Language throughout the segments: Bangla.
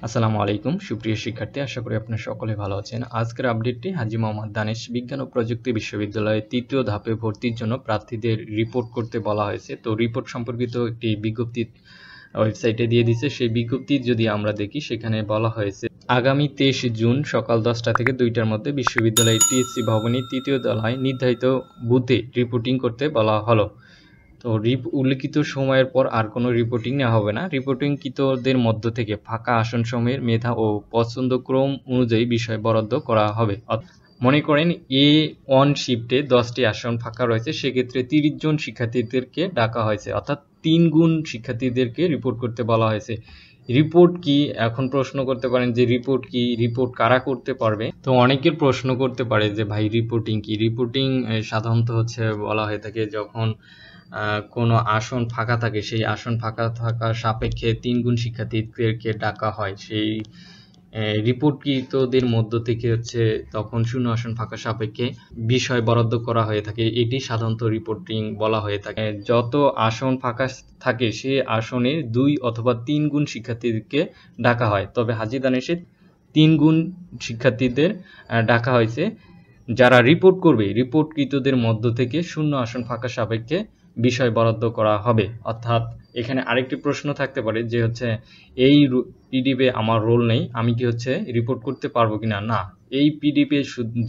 আসসালামু আলাইকুম সুপ্রিয় শিক্ষার্থী, আশা করি আপনারা সকলে ভালো আছেন। আজকের আপডেটটি হাজী মোহাম্মদ দানেশ বিজ্ঞান ও প্রযুক্তি বিশ্ববিদ্যালয়ে তৃতীয় ধাপে ভর্তির জন্য প্রার্থীদের রিপোর্ট করতে বলা হয়েছে। তো রিপোর্ট সম্পর্কিত একটি বিজ্ঞপ্তি ওয়েবসাইটে দিয়ে দিয়েছে। সেই বিজ্ঞপ্তি যদি আমরা দেখি, সেখানে বলা হয়েছে আগামী 23 জুন সকাল 10টা থেকে 2টার মধ্যে বিশ্ববিদ্যালয়ের টিএসসি ভবনে তৃতীয় তলায় নির্ধারিত বুথে রিপোর্টিং করতে বলা হলো। তো উল্লিখিত সময়ের পর আর কোনো রিপোর্টিং নেওয়া হবে না। রিপোর্টিংকৃতদের মধ্য থেকে ফাঁকা আসনসমূহের মেধা ও পছন্দক্রম অনুযায়ী বিষয় বরাদ্দ করা হবে। মনে করেন A1 শিফটে 10টি আসন ফাঁকা রয়েছে, সেক্ষেত্রে 30 জন শিক্ষার্থীদেরকে ডাকা হয়েছে, অর্থাৎ 3 গুণ শিক্ষার্থীদেরকে রিপোর্ট করতে বলা হয়েছে। রিপোর্ট কি? এখন প্রশ্ন করতে পারেন যে রিপোর্ট কি, রিপোর্ট কারা করতে পারবে? তো অনেকের প্রশ্ন করতে পারে যে ভাই রিপোর্টিং কি? রিপোর্টিং সাধারণত হচ্ছে বলা হয়ে থাকে যখন কোনো আসন ফাঁকা থাকে, সেই আসন ফাঁকা থাকার সাপেক্ষে 3 গুণ শিক্ষার্থীদেরকে ডাকা হয়। সেই রিপোর্টকৃতদের মধ্য থেকে হচ্ছে তখন শূন্য আসন ফাঁকা সাপেক্ষে বিষয় বরাদ্দ করা হয়ে থাকে। এটি সাধারণত রিপোর্টিং বলা হয়ে থাকে। যত আসন ফাঁকা থাকে সেই আসনে 2 অথবা 3 গুণ শিক্ষার্থীদেরকে ডাকা হয়। তবে হাজী দানেশে 3 গুণ শিক্ষার্থীদের ডাকা হয়েছে। যারা রিপোর্ট করবে, রিপোর্টকৃতদের মধ্য থেকে শূন্য আসন ফাঁকা সাপেক্ষে বিষয় বরাদ্দ করা হবে। অর্থাৎ এখানে আরেকটি প্রশ্ন থাকতে পারে যে হচ্ছে এই পিডিএফে আমার রোল নেই, আমি কি হচ্ছে রিপোর্ট করতে পারবো কিনা? না, এই পিডিএফে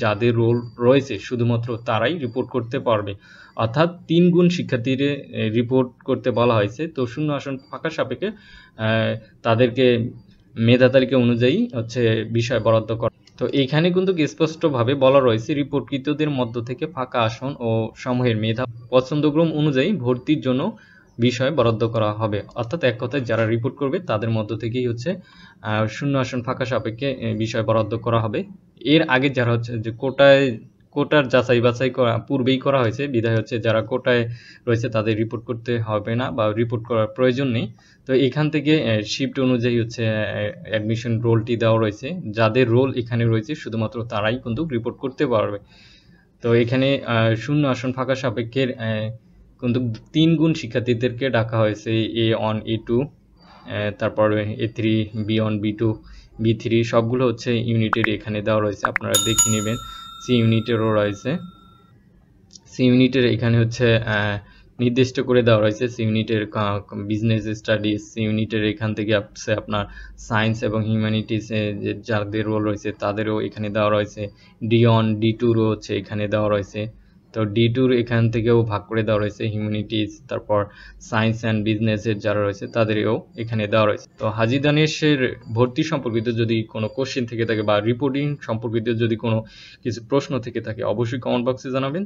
যাদের রোল রয়েছে শুধুমাত্র তারাই রিপোর্ট করতে পারবে। অর্থাৎ 3 গুণ শিক্ষার্থীদের রিপোর্ট করতে বলা হয়েছে। তো শূন্য আসন ফাঁকা সাপেক্ষে তাদেরকে মেধা তালিকা অনুযায়ী হচ্ছে বিষয় বরাদ্দ করা। তো এইখানে কিন্তু স্পষ্টভাবে বলা রয়েছে রিপোর্টকৃতদের মধ্য থেকে ফাঁকা আসন ও সমূহের মেধা পছন্দক্রম অনুযায়ী ভর্তির জন্য বিষয় বরাদ্দ করা হবে। অর্থাৎ এক কথায় যারা রিপোর্ট করবে তাদের মধ্য থেকেই হচ্ছে শূন্য আসন ফাঁকা সাপেক্ষে বিষয় বরাদ্দ করা হবে। এর আগে যারা হচ্ছে যে কোটার যাচাই বাছাই করা পূর্বেই করা হয়েছে, বিধায় হচ্ছে যারা কোটায় রয়েছে তাদের রিপোর্ট করতে হবে না বা রিপোর্ট করার প্রয়োজন নেই। তো এখান থেকে শিফট অনুযায়ী হচ্ছে অ্যাডমিশন রোলটি দেওয়া রয়েছে। যাদের রোল এখানে রয়েছে শুধুমাত্র তারাই কিন্তু রিপোর্ট করতে পারবে। তো এখানে শূন্য আসন ফাঁকা সাপেক্ষের কিন্তু 3 গুণ শিক্ষার্থীদেরকে ডাকা হয়েছে। A1 A2 তারপর A3 B1 B2 B3 সবগুলো হচ্ছে ইউনিটের এখানে দেওয়া রয়েছে, আপনারা দেখে নেবেন। সি ইউনিটেরও রয়েছে। সি ইউনিটের এখানে হচ্ছে নির্দিষ্ট করে দেওয়া রয়েছে। সি ইউনিটের বিজনেস স্টাডিজ, সি ইউনিটের এখান থেকে আছে আপনার সায়েন্স এবং হিউম্যানিটিসে যাদের রোল রয়েছে তাদেরও এখানে দেওয়া রয়েছে। D1 D2রও হচ্ছে এখানে দেওয়া রয়েছে। তো D2 এখান থেকেও ভাগ করে দেওয়া রয়েছে হিউম্যানিটিস, তারপর সায়েন্স অ্যান্ড বিজনেসের যারা রয়েছে তাদেরও এখানে দেওয়া রয়েছে। তো হাজী দানেশের ভর্তি সম্পর্কিত যদি কোনো কোশ্চেন থেকে থাকে বা রিপোর্টিং সম্পর্কিত যদি কোনো কিছু প্রশ্ন থেকে থাকে, অবশ্যই কমেন্ট বক্সে জানাবেন।